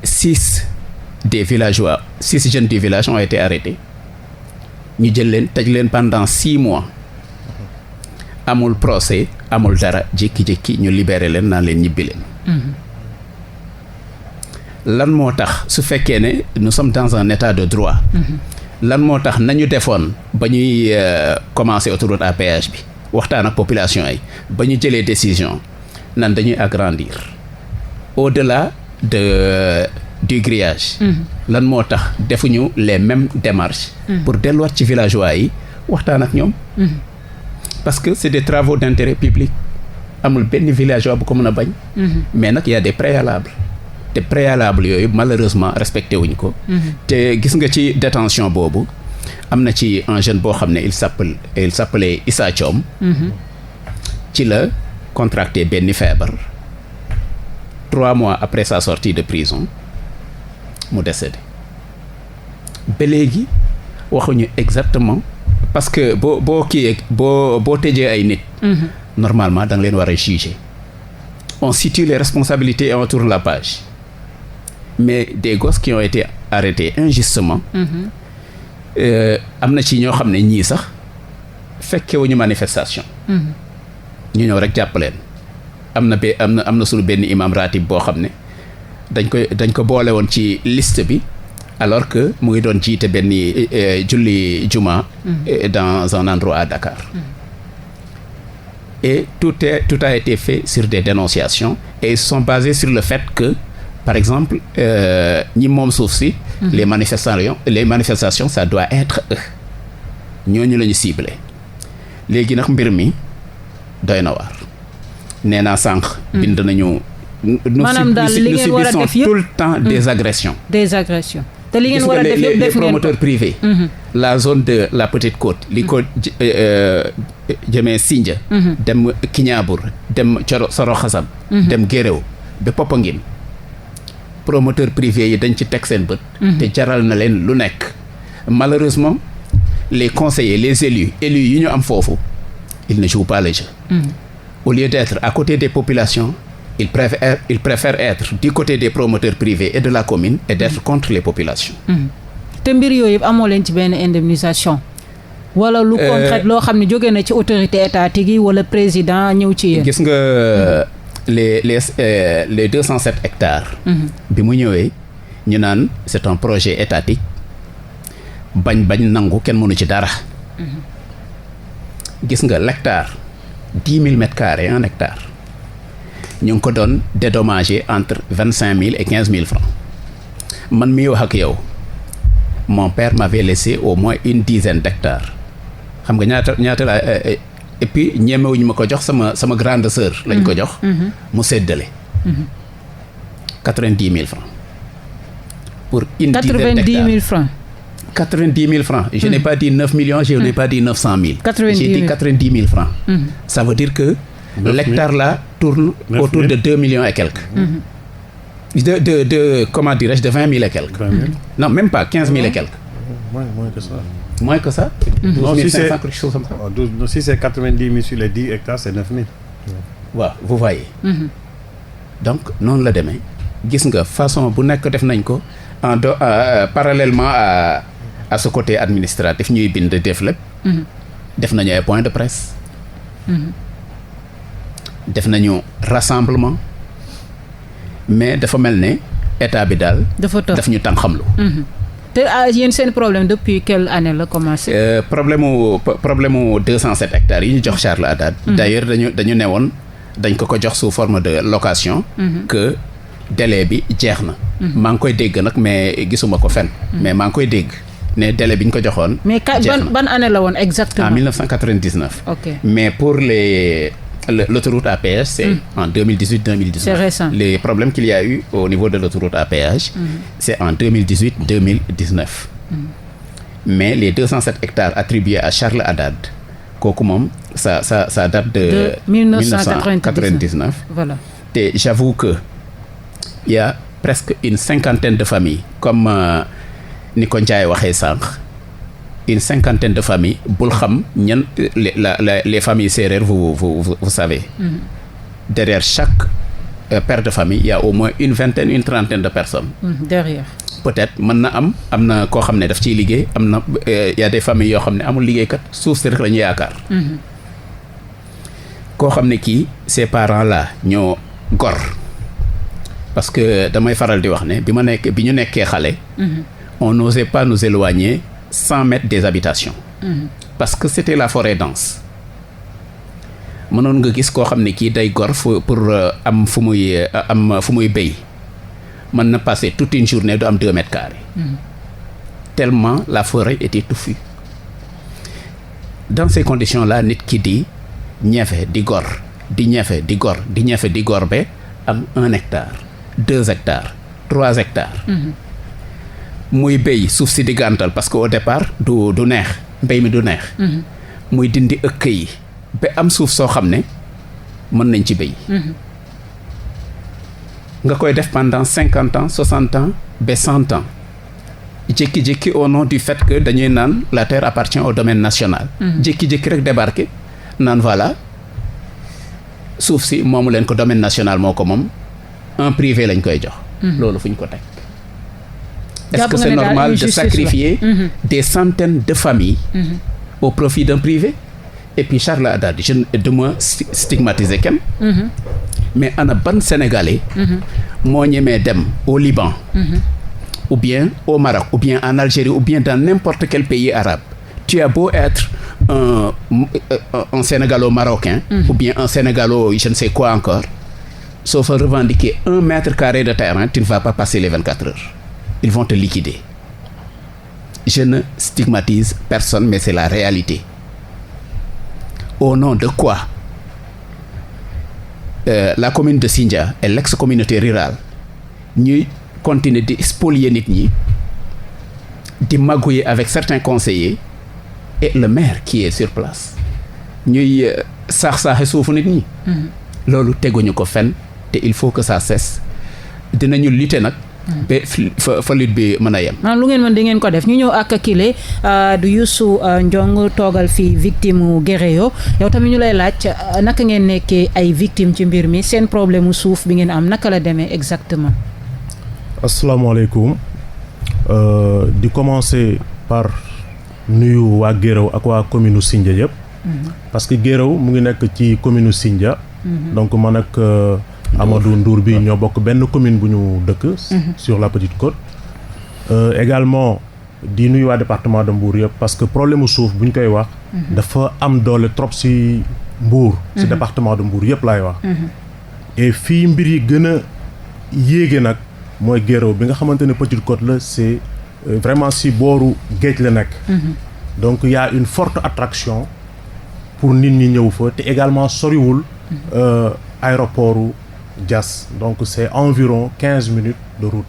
S3: 6 jeunes du village ont été arrêtés. ñu jël leen tëj leen pendant 6 mois. amul procès amul dara jékki-jékki ñu libéré leen naan leen ñibbi leen. lan moo tax su fekkee ne nous sommes dans un état de droit. lan moo tax nañu defoon ba ñuy commencer autoroute à péage bi waxtaan ak population yi ba ñu jëlee décision nan dañuy agrandir au-delà de du grillage. lan moo tax defuñu les mêmes démarches. pour delluwaat ci villageois yi waxtaan ak ñoom. parce que c'est des travaux d'intérêt public amul benn villageois bu ko mën a bañ. mais nag y a des préalables. te préalables yooyu malheureusement respecté wuñ ko. te gis nga ci détention boobu am na ci un jeune boo xam ne il s'appelait Issa Thiom. ci la contracté benn feebar 3 mois après sa sortie de prison mu décédé ba léegi waxuñu exactement parce que boo tëjee ay nit. normalement da nga leen war a juger. on situe les responsabilités et on tourne la page mais des gosses qui ont été arrêtés injustement. am na ci ñoo xam ne ñii sax fekkewuñu manifestation. ñu ñëw rek jàpp leen am na sunu benn imam ratib boo xam ne dañ ko boole woon ci liste bi alors que mu ngi doon jiite benn julli juma. dans un endroit à Dakar. et tout a été fait sur des dénonciations et ils sont basés sur le fait que par exemple ñi moom suuf si. les manifestations ça doit être eux ñooñu la ñu ciblé léegi nag mbir mi. doy na waar nee naa sànq. bind nañu.
S1: maanaam daal li ngeen war a def yëpp
S3: tout le temps des agressions.
S1: te li ngeen war a def yëpp def ngeen ko
S3: les promoteurs privés. la zone de la Petite Côte. li ko jëmee Sindia. dem Kiñaabur dem Soro Xasab. dem Guéréo ba Popenguine promoteurs privés yi dañ ci teg seen bët. te jaral na leen lu nekk. malheureusement les conseillers les élus yi ñu am foofu. ils ne jouent pas le jeu. Au lieu d'être à côté des populations, ils préfèrent être du côté des promoteurs privés et de la commune et d'être contre les populations.
S1: te mbir yooyu yëpp amoo leen ci benn indemnisation. wala lu concret loo xam ne jóge na ci autorité étatique yi wala président ñëw ci yéen.
S3: gis nga les 207 hectares. bi mu ñëwee ñu naan c'est un projet étatique bañ nangu kenn mënu ci dara. gis nga l'hectare 10 000 mètres carrés un hectare ñu ngi ko doon dédommagé entre 25 000 et 15 000 francs man mii wax ak yow mon père m'avait laissé au moins une dizaine d'hectares xam nga ñaata la et puis ñemewuñu ma ko jox sama grande sœur lañ ko jox mu séddale 90 000 francs pour une dizaine d'hectares
S1: 90 000 francs
S3: 90 000 francs. Je n'ai pas dit 9 millions, je n'ai pas dit 900 000. J'ai dit 90 000 francs. Ça veut dire que l'hectare là tourne autour de 2 millions et quelques. Comment dirais-je, de 20 000 et quelques. Non, même pas, 15 000 et quelques.
S4: Moins que ça.
S3: Moins que ça? 12 500, quelque chose comme ça.
S2: Si c'est 90 000 sur les 10 hectares, c'est 9 000.
S3: Waaw, vous voyez. Donc, noonu la demee. Gis nga façon bu nekk def nañ ko parallèlement à ce côté administratif ñuy bind def lépp. def nañu ay points de presse. def nañu rassemblement. mais dafa mel ne état bi daal. daf ñu tàng xamlu.
S1: te yéen seen problème depuis quelle année la commencé.
S3: problème mu 207 hectares yi ñu jox Charles Haddad. d'ailleurs dañu newoon dañ ko jox sous forme de location. que délai bi jeex na. maa ngi koy dégg nag mais gisuma ko fenn. mais maa ngi koy dégg. ne délai bi ñu ko joxoon.
S1: mais ban année la woon exactement.
S3: en 1999.
S1: ok
S3: mais pour l'autoroute à péage c'est en 2018-2019.
S1: C'est récent.
S3: Les problèmes qu'il y a eu au niveau de l'autoroute à péage c'est en 2018-2019. mais les 207 hectares attribués à Charles Haddad kooku moom ça date de 1999.
S1: Voilà.
S3: te j'avoue que il y a presque une 50aine de familles comme ni ko Ndiaye waxee sànq une 50aine de familles bul xam ñan les familles sérères vous savez. derrière chaque père de famille il y a au moins une 20aine une 30aine de personnes.
S1: derrière.
S3: peut-être mën na am na koo xam ne daf ciy liggéey am na y a des familles yoo xam ne amul liggéeykat suuf si rek la ñu yaakaar. koo xam ne kii ces parents là ñoo gor parce que damay faral di wax ne bi ñu nekkee xale. on n'osait pas nous éloigner 100 mètres des habitations. parce que c'était la forêt dense. mënoon nga gis koo xam ne kii day gor pour am fu muy béy mën na passer toute une journée du am 2 mètres carrés. Tellement la forêt était touffue. Dans ces conditions-là nit ki di ñefe di gor di ñefe di gor di ñefe di gor ba am 1 hectare 2 hectares 3 hectares. muy béy suuf si di gàntal parce que au départ du neex mbéy mi du neex. muy dindi ëkk yi ba am suuf soo xam ne mën nañ ci béy. nga koy def pendant 50 ans 60 ans ba 100 ans jékki-jékki au nom du fait que dañuy naan la terre appartient au domaine national. jékki-jékki rek débarqué naan voilà suuf si moomu leen ko domaine national moo ko moom un privé lañ koy jox. loolu fu ñu ko teg. est-ce que c'est normal de sacrifier des centaines de familles au profit d'un privé? Et puis Charles Haddad du ma stigmatiser kenn. Mais ana ban Sénégalais moo ñemee dem au Liban ou bien au Maroc ou bien en Algérie ou bien dans n'importe quel pays arabe. Tu as beau être un Sénégalo-marocain ou bien un Sénégalo je ne sais quoi encore, sauf à revendiquer 1 mètre carré de terrain, tu ne vas pas passer les 24 heures. Ils vont te liquider. Je ne stigmatise personne, mais c'est la réalité. Au nom de quoi la commune de Sindia et l'ex-communauté rurale ñuy continuer di spolier nit ñi, di magouiller avec certains conseillers et le maire qui est sur place ñuy saax-saaxe suufu nit ñi. loolu teguñu ko fenn te il faut que ça cesse. dinañu lutter nag ba fa lutte bi mën a yem.
S1: lu ngeen mën di ngeen ko def. ñu ñëw ak kile du Youssou Ndiong toogal fii victime mu Guéréo yow tamit ñu lay laaj naka ngeen nekkee ay victime ci mbir mi, seen problème mu suuf bi ngeen am naka la demee exactement.
S4: asalaamaaleykum di commencer par nuyu waa Guéréo ak waa commune Sindia yëpp. parce que Guéréo mu ngi nekk ci commune Sindia. donc man ak Amadou Ndour bi ñoo bokk benn commune bu ñu dëkk. sur la Petite Côte. également di nuyu waa département de Mbour yëpp parce que problème mu suuf bu ñu koy wax. dafa am doole trop ci Mbour. ci département de Mbour yëpp laay wax. et fii mbir yi gën a yéege nag mooy Guéréo bi nga xamante ne Petite Côte la c'est vraiment ci booru géej la nekk. donc y a une forte attraction pour nit ñi ñëw fa te également soriwul aéroportu Diass donc c'est environ 15 minutes de route.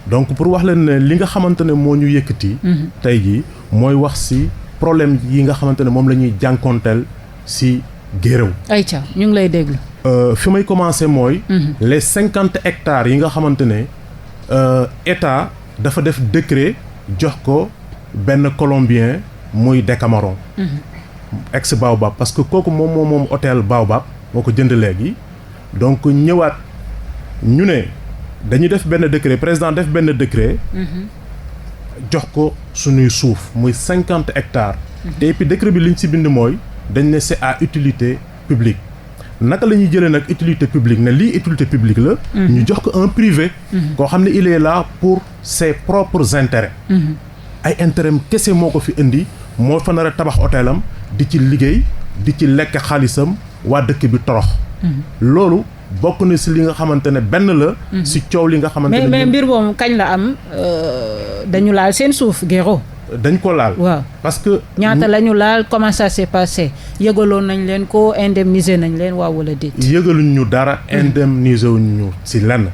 S4: donc pour wax leen ne li nga xamante ne moo ñu yëkkati. tey jii mooy wax ci problème yi nga xamante ne moom la ñuy jànkonteel ci Guéréo.
S1: ayca ñu ngi lay déglu.
S4: fi may commencer mooy. les 50 hectares yi nga xamante ne état dafa def décret jox ko benn Colombien muy Decameron. ex Baobab parce que kooku moom hôtel Baobab moo ko jënd léegi. donc ñëwaat ñu ne dañuy def benn décret président def benn décret. jox ko suñuy suuf muy 50 hectares. te puis décret bi liñ ci bind mooy dañ ne c'est à utilité publique. naka la ñuy jëlee nag utilité publique ne lii utilité publique la. ñu jox ko un privé. koo xam ne il est là pour ses propres intérêts. ay intérêt kese moo ko fi indi moo fa nar a tabax hôtelam di ci liggéey di ci lekk xaalisam waa dëkk bi torox. loolu bokk na ci li nga xamante ne benn la. ci coow li nga xamante ne
S1: mais mbir boobu kañ la am dañu laal seen suuf Guéréo.
S4: dañ ko laal.
S1: waaw
S4: parce que.
S1: ñaata la ñu laal comment ça s'est passé yëgaloon nañ leen ko indemniser nañ leen waaw wala déet.
S4: yëgaluñ ñu dara indemniser wuñ ñu ci lenn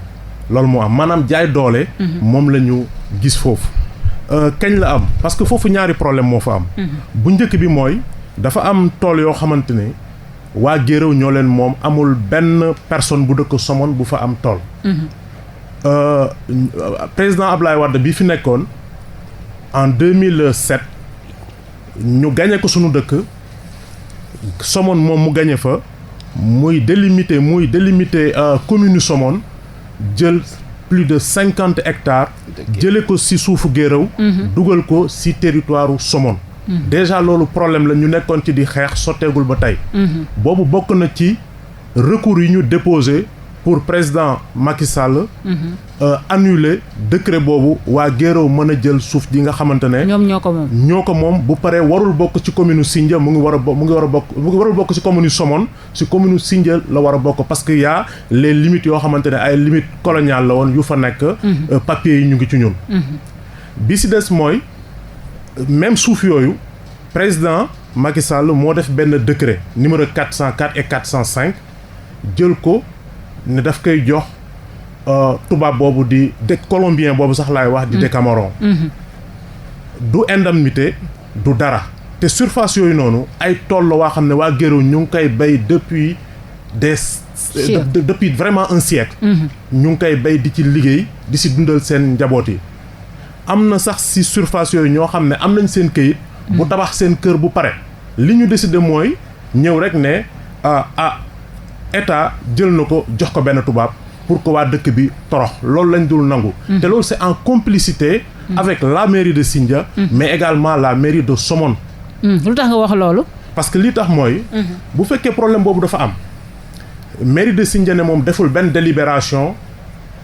S4: loolu moo am maanaam jaay doole. moom la ñu gis foofu. kañ la am parce que foofu ñaari problème moo fa am. bu njëkk bi mooy dafa am tool yoo xamante ne waa Guéréo ñoo leen moom amul benn personne bu dëkk Somone bu fa am tool. président Ablaye Wade bi fi nekkoon en 2007 ñu gagné ko sunu dëkk Somone moom mu gagné fa muy délimité commune Somone jël plus de 50 hectares. jële ko ci suufu Guéréo. dugal ko ci territoire Somone. déjà loolu problème la ñu nekkoon ci di xeex sotteegul ba tey. boobu bokk na ci recours yi ñu déposé pour président Macky Sall annuler décret boobu waa Guéréo mën a jël suuf ji nga xamante ne
S1: ñoom ñoo ko moom
S4: bu paree warul bokk ci commune Sindia mu ngi war a warul bokk ci commune Somone ci commune Sindia la war a bokk parce que y a les limites yoo xamante ne ay limites coloniales la woon yu fa nekk papiers yi ñu ngi ci ñun bi ci des mooy même suuf yooyu président Macky Sall moo def benn décret numéro 404 et 405 jël ko ne daf koy jox tubaab boobu di colombien boobu sax laay wax di Decameron du indemnité du dara te surface yooyu noonu ay tool la waa xam ne waa Guéréo ñu ngi koy bay depuis depuis vraiment un siècle ñu ngi koy bay di ci liggéey di si dundal seen njaboot yi am na sax si surface yooyu ñoo xam ne am nañ seen këyit bu tabax seen kër bu pare li ñu décidé mooy ñëw rek ne état jël na ko jox ko benn tubaab pour que waa dëkk bi torox loolu lañ dul nangu te loolu c'est en complicité avec la mairie de Sindia mais également la mairie de Somone
S1: lu tax nga wax loolu
S4: parce que li tax mooy bu fekkee problème boobu dafa am mairie de Sindia ne moom deful benn délibération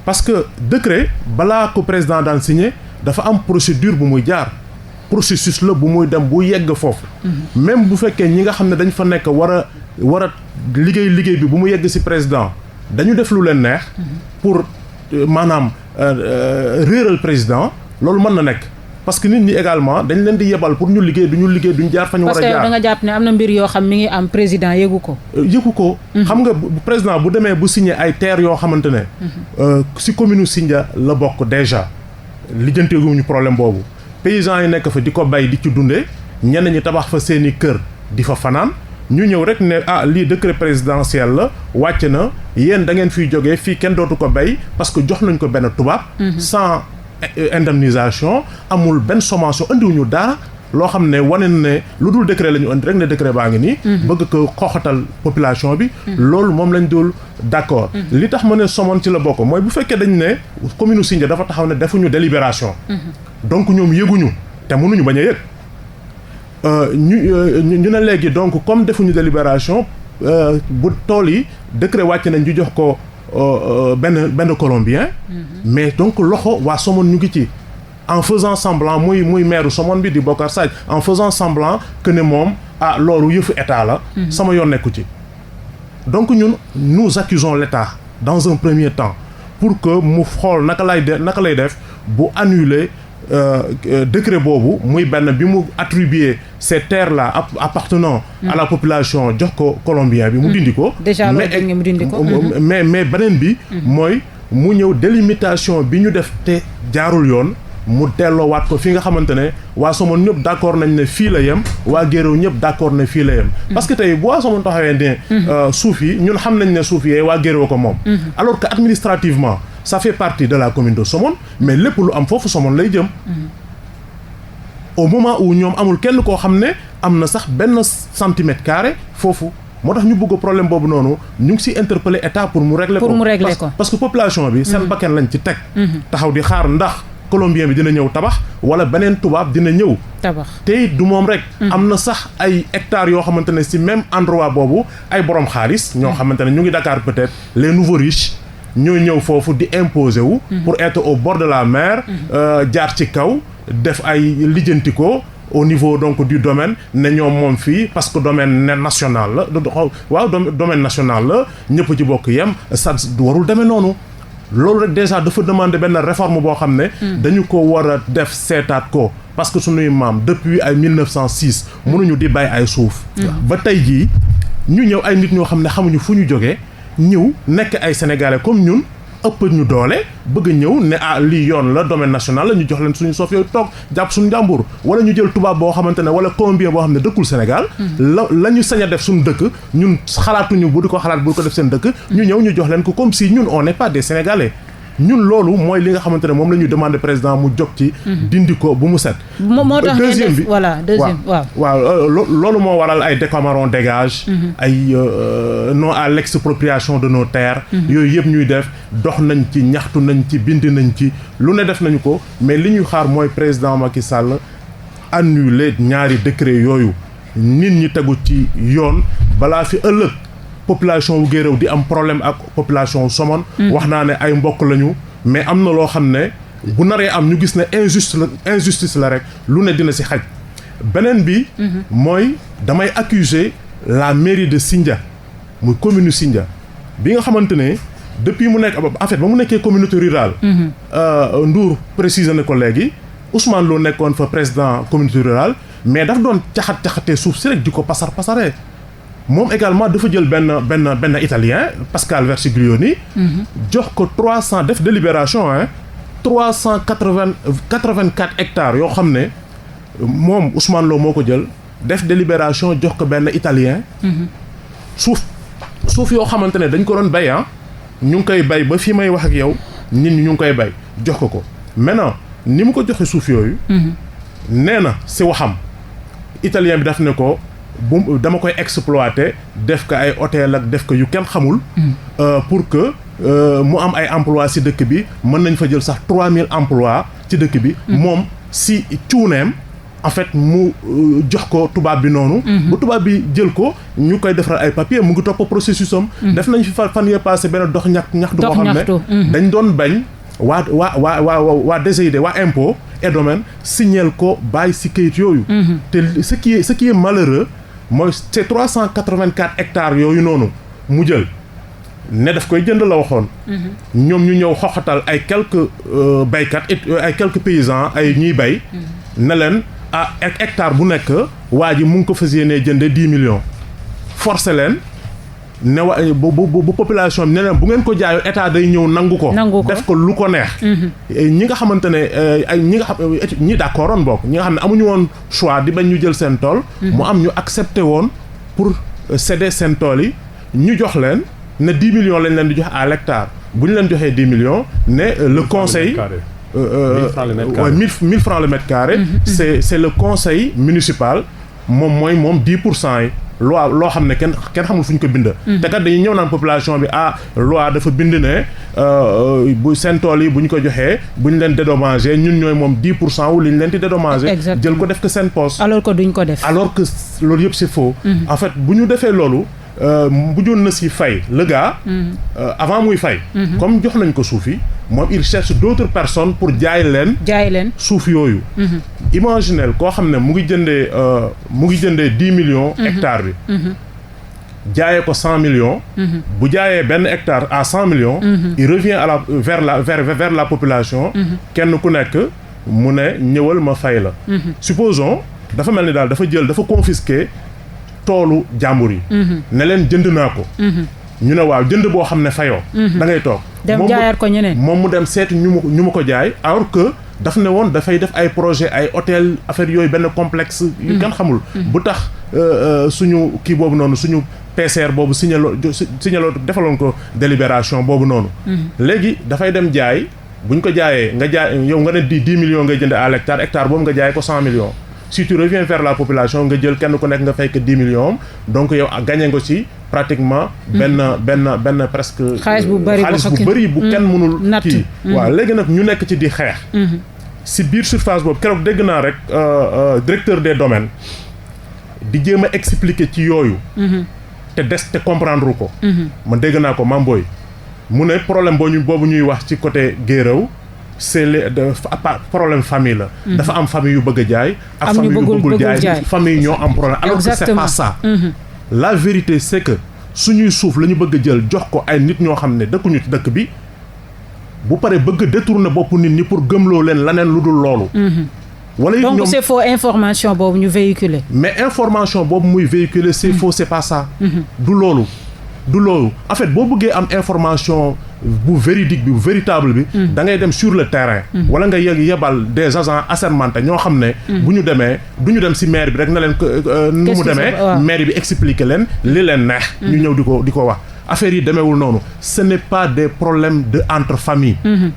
S4: parce que décret balaa ko président daan signé dafa am procédure bu muy jaar processus la bu muy dem bu yegg foofu même bu fekkee ñi nga xam ne dañ fa nekk war a liggéey bi bu mu yegg ci président dañu def lu leen neex pour maanaam réeral président loolu mën na nekk parce que nit ñi également dañ leen di yebal pour ñu liggéey duñu jaar fa ñu war a jaar
S1: parce que da nga jàpp ne am na mbir yoo xam mi ngi am président yëgu ko
S4: xam nga président bu demee bu signé ay terres yoo xamante ne ci commune Sindia la bokk déjà lijjanteeguñu problème boobu paysans yi nekk fa di ko bay di ci dundee ñenn ñi tabax fa seeni kër di fa fanaan ñu ñëw rek ne lii décret présidentiel la wàcc na yéen da ngeen fiy jógee fii kenn dootu ko bay parce que jox nañ ko benn tubaab sans indemnisation amul benn sommation andiwuñu dara loo xam ne wane ne lu dul décret la ñu andi rek ne décret baa ngi nii bëgg ko xooxatal population bi loolu moom lañ dul d'accord li tax ma ne Somone ci la bokk mooy bu fekkee dañ ne commune Sindia dafa taxaw ne defuñu délibération donc ñoom yëguñu te mënuñu bañ a yëg ñu ne léegi donc comme defuñu délibération bu tool yi décret wàcc nañ ñu jox ko benn colombien mais donc loxo waa Somone ñu ngi ci en faisant semblant muy maire Somone bi di Bokar Sadj en faisant semblant que ne moom loolu yëfu état la sama yoon nekku ci donc ñun nous accusons l'état dans un premier temps pour que mu xool naka lay def bu annuler décret boobu muy benn bi mu attribuer ces terres là appartenant à la population jox ko colombien bi mu dindi ko
S1: déjà loolu mu dindi ko
S4: mais beneen bi mooy mu ñëw délimitation bi ñu def te jaarul yoon mu delloowaat ko fi nga xamante ne waa Somone ñëpp d'accord nañ ne fii la yem waa Guéréo ñëpp d'accord ne fii la yem parce que tey bu waa Somone taxawee ne suuf yi ñun xam nañ ne suuf yee waa Guéréo ko moom alors que administrativement ça fait partie de la commune de Somone mais lépp lu am foofu Somone lay jëm au moment où ñoom amul kenn koo xam ne am na sax benn centimètre carré foofu moo tax ñu bëgg problème boobu noonu ñu ngi si interpeller état pour mu régler ko parce que population bi seen bakkan lañ ci teg taxaw di xaar ndax colombien bi dina ñëw tabax wala beneen tubaab dina ñëw
S1: tabax
S4: te du moom rek am na sax ay hectares yoo xamante ne si même endroit boobu ay borom xaalis ñoo xamante ne ñu ngi Dakar peut-être les nouveaux riches ñoo ñëw foofu di imposer wu pour être au bord de la mer jaar ci kaw def ay lijjanti ko au niveau donc du domaine ne ñoom moom fii parce que domaine national la domaine national la ñëpp ci bokk yem ça warul demee noonu loolu rek déjà dafa demander benn réforme boo xam ne dañu ko war a def seetaat ko parce que suñuy maam depuis ay 1906 mënuñu di bay ay suuf ba tey jii ñu ñëw ay nit ñoo xam ne xamuñu fu ñu jógee ñëw nekk ay sénégalais comme ñun ëpp ñu doole bëgg ñëw ne lii yoon la domaine national la ñu jox leen suñu suuf yooyu toog jàpp suñu njàmbur wala ñu jël tubaab boo xamante ne wala colombien boo xam ne dëkkul Sénégal la ñu sañ a def suñu dëkk ñun xalaatuñu bu di ko xalaat bu di ko def seen dëkk ñu ñëw ñu jox leen ko comme si ñun on n'est pas des Sénégalais ñun loolu mooy li nga xamante ne moom la ñu demandé président mu jóg ci dindi ko bu mu set
S1: moo tax
S4: deuxième bi
S1: waaw
S4: loolu moo waral ay Decameron dégage ay non à l'expropriation de nos terres yooyu yëpp ñuy def dox nañ ci ñaxtu nañ ci bind nañ ci lu ne def nañu ko mais li ñuy xaar mooy président Macky Sall annuler ñaari décret yooyu nit ñi tegu ci yoon balaa fi ëllëg population wu Guéréo di am problème ak population wu Somone. wax naa ne ay mbokk lañu mais am na loo xam ne bu naree am ñu gis ne injustice la rek lu ne dina ci xaj. beneen bi. mooy damay accuser la mairie de Sindia muy commune Sindia bi nga xamante ne depuis mu nekk en fait ba mu nekkee communauté rurale. Ndour préciser na ko léegi Ousmane Lo nekkoon fa président communauté rurale mais daf doon caxatee suuf si rek di ko pasaree moom également dafa jël benn italien Pascal Versiglioni. jox ko 300 def délibération 384 hectares yoo xam ne. moom Ousmane Lo moo ko jël def délibération jox ko benn italien. suuf yoo xamante ne dañ ko doon bay ñu ngi koy bay ba fii may wax ak yow nit ñi ñu ngi koy bay jox ko maintenant ni mu ko joxe suuf yooyu. nee na si waxam italien bi daf ne ko bu dama koy exploiter def ko ay hôtel ak def ko yu kenn xamul. pour que mu am ay emplois si dëkk bi mën nañ fa jël sax 3000 emplois ci dëkk bi. moom si cuuneem. en fait mu jox ko tubaab bi noonu. bu tubaab bi jël ko ñu koy defaral ay papier mu ngi topp processus am. def nañ fi fan yee passé benn dox ñaxtu boo xam ne dañ doon bañ waa DGID waa impôt et domaine signeel ko bàyyi si kayit yooyu. te ce qui est malheureux mooy c'est 384 hectares yooyu noonu mu jël ne daf koy jënd la waxoon. ñoom ñu ñëw xoxatal ay quelques baykat ay quelques paysans ay ñiy bay. ne leen hectare bu nekk waa ji mu ngi ko fas yéenee jëndee 10 millions forcé leen ne bu population bi ne leen bu ngeen ko jaayoo état day ñëw nangu ko def ko lu ko neex. ñi nga xamante ne ñi d'accord woon bokk ñi nga xam ne amuñu woon choix di bañ ñu jël seen tool. mu am ñu accepté woon pour céder seen tool yi ñu jox leen ne 10 millions lañ leen di jox à l'hectare bu ñu leen joxee 10 millions ne le conseil. 1000 francs le mètre carré. c'est le conseil municipal moom 10% yi loo xam ne kenn xamul fu ñu ko bind. te kat dañuy ñëw naan population bi loi dafa bind ne bu seen tool yi bu ñu ko joxee bu ñu leen dédommagé ñun ñooy moom 10% wu li ñu leen di dédommagé. jël ko def ko seen poste.
S1: alors que duñ ko def.
S4: alors que loolu yëpp c'est faux. en fait bu ñu defee loolu. bu joon na si fay le gars. avant muy fay. comme jox nañ ko suuf yi moom il cherche d'autres personnes pour jaay leen suuf yooyu. imaginez koo xam ne mu ngi jëndee 10 millions. hectare bi. jaayee ko 100 millions. bu jaayee benn hectare à 100 millions. il revient vers la population. kenn ku nekk mu ne ñëwal ma fay la. supposons dafa mel ni daal dafa confisquer toolu jàmbur yi. ne leen jënd naa ko. ñu ne waaw jënd boo xam ne fayoo. da ngay toog
S1: dem jaayaat ko ñeneen
S4: moom mu dem seeti ñu ma ko jaay alors que daf ne woon dafay def ay projet ay hôtel affaire yooyu benn complexe. yu kenn xamul. bu tax suñu kii boobu noonu suñu PCR boobu signaloo defaloon ko délibération boobu noonu. léegi dafay dem jaay buñ ko jaayee nga jaay yow nga ne 10 millions ngay jënd à l'hectare hectare boobu nga jaay ko 100 millions. si tu reviens vers la population nga jël kenn ku nekk nga fay que 10 millions donc yow gagné nga ci pratiquement benn presque xaalis bu bëri bu kenn mënul kii waaw léegi nag ñu nekk ci di xeex si biir surface boobu keroog dégg naa rek directeur des domaines di jéem a expliquer ci yooyu te comprendre ko man dégg naa ko Mamboy mu ne problème boobu ñuy wax ci côté Guéréo c'est problème famille la. dafa am famille yu bëgg a jaay. ak famille yu bëggul jaay famille ñoo am problème. alors que c'est pas ça. la vérité c'est que suñuy suuf la ñu bëgg a jël jox ko ay nit ñoo xam ne dëkkuñu ci dëkk bi bu paree bëgg a détourner bopp nit ñi pour gëmloo leen laneen lu dul loolu. wala it
S1: donc c'est faux information boobu ñu véhiculer.
S4: mais information boobu muy véhiculer c'est faux c'est pas ça. du loolu en fait boo bëggee am information bu véridique bi bu véritable bi. da ngay dem sur le terrain. wala nga yebal des agents assermentés ñoo xam ne. bu ñu demee du ñu dem ci maire bi rek na leen nu mu demee. maire bi expliquer leen li leen neex. ñu ñëw di ko wax. affaire yi demeewul noonu ce n'est pas des problèmes de entre famille.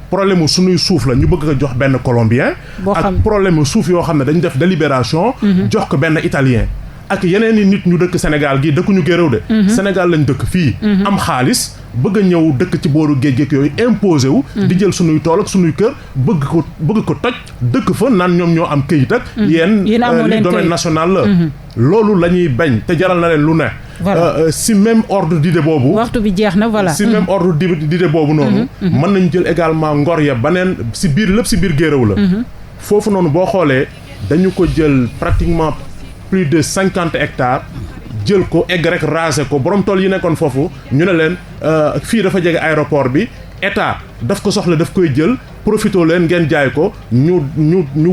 S4: problème mu suñuy suuf la ñu bëgg ko jox benn colombien. ak problème mu suuf yoo xam ne dañu def délibération. jox ko benn italien. ak yeneen i nit ñu dëkk Sénégal gii dëkkuñu Guéréo de. Sénégal lañ dëkk fii. am xaalis bëgg a ñëw dëkk ci booru géej yooyu imposé wu. di jël sunuy tool ak sunuy kër bëgg ko toj dëkk fa naan ñoom ñoo am këyit ak. yéen li domaine national la. loolu la ñuy bañ te jaral na leen lu ne. si même ordre d'idée boobu.
S1: waxtu bi jeex na voilà.
S4: si même ordre d'idée boobu noonu. mën nañu jël également Ngor ya baneen si biir lépp si biir Guéréo la. foofu noonu boo xoolee dañu ko jël pratiquement plus de 50 hectares. jël ko egg rek raser ko borom tool yi nekkoon foofu ñu ne leen fii dafa jege aéroport bi état daf ko soxla daf koy jël profitoo leen ngeen jaay ko ñu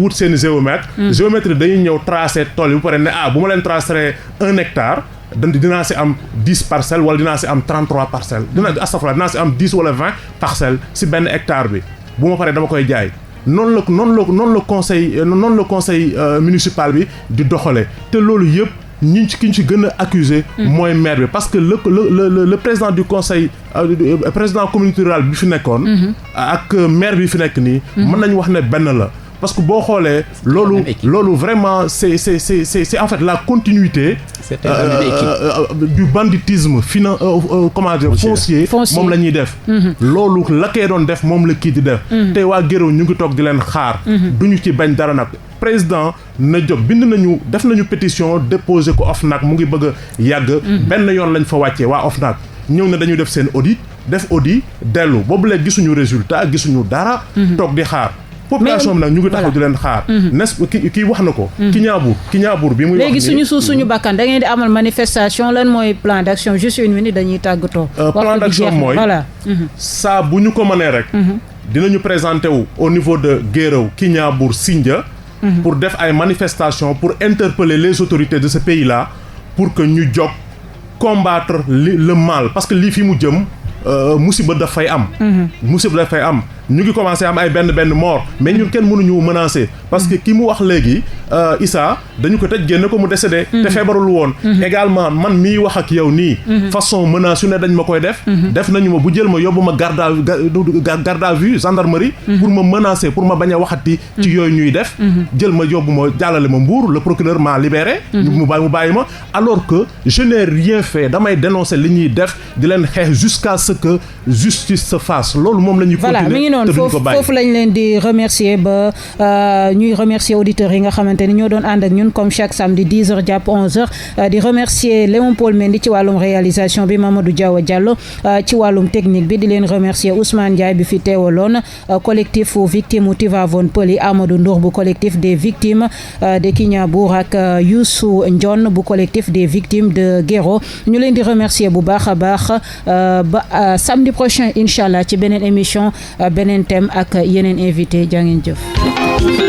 S4: wut seen géomètre. géomètre dañuy ñëw tracer tool yi bu pare ne bu ma leen tracer 1 hectare dinaa si am 10 parcelles wala dinaa si am 33 parcelles. dinaa si am 10 wala 20 parcelles si benn hectare bi bu ma paree dama koy jaay. noonu la conseil municipal bi di doxalee te loolu yëpp. ki ñu ci gën a accusé mooy maire bi parce que le président du conseil président communauté rurale bi fi nekkoon ak maire bi fi nekk nii mën nañu wax ne benn la parce que boo xoolee loolu vraiment c'est en fait la continuité du banditisme foncier moom la ñuy def loolu la koy doon def moom la kii di def tey waa Guéréo ñu ngi toog di leen xaar duñu ci bañ dara nag président na jóg def nañu pétition déposé ko OFNAC mu ngi bëgg a yàgg benn yoon lañ fa wàccee waa OFNAC ñëw na dañu def seen audit dellu boobu léegi gisuñu résultat gisuñu dara toog di xaar population bi nag ñu ngi taxaw di leen xaar kii wax na ko Kiñaabour bi muy wax
S1: léegi suñu suuf suñu bakkan da ngeen di amal manifestation lan mooy plan d'action juste une minute dañuy tàggatoo
S4: plan d'action mooy saa bu ñu ko mënee rek dinañu présenter wu au niveau de Guéréo Kiñaabour Sindia pour def ay manifestations pour interpeller les autorités de ce pays-là pour que ñu jóg combattre le mal parce que lii fi mu jëm musiba dafay am. ñu ngi commencé am ay benn mort mais ñun kenn mënuñu menacer parce que ki mu wax léegi Issa dañu ko tëj génne ko mu décédé. te feebarul woon. également man miy wax ak yow nii. façon menace yu ne dañ ma koy def. def nañu ma bu jël ma yóbbu ma garde à vue gendarmerie. pour ma menacer pour ma bañ a waxati. ci yooyu ñuy def. jël ma yóbbu ma jàllale ma Mbour le procureur m'a libéré. mu bàyyi ma alors que je n'ai rien fait damay dénoncer li ñuy def di leen xeex jusqu'à ce que justice se fasse loolu moom la ñuy continuer.
S1: foofu lañ leen di remercier ba ñuy remercier auditeurs yi nga xamante ni ñoo doon ànd ak ñun comme chaque samedi 10h jàpp 11h di remercier Léon Paul Mendy ci wàllum réalisation bi Mamadou Diaw Diallo ci wàllum technique bi di leen remercier Ousmane Ndiaye bi fi teewaloon collectif victime Tivaouane Peulh yi Amadou Ndour bu collectif des victimes de Kignanbour ak Youssou Ndione bu collectif des victimes de Guéréo ñu leen di remercier bu baax a baax ba samedi prochain incha allah ci beneen émission beneen thème ak yeneen invité jaa ngeen jëf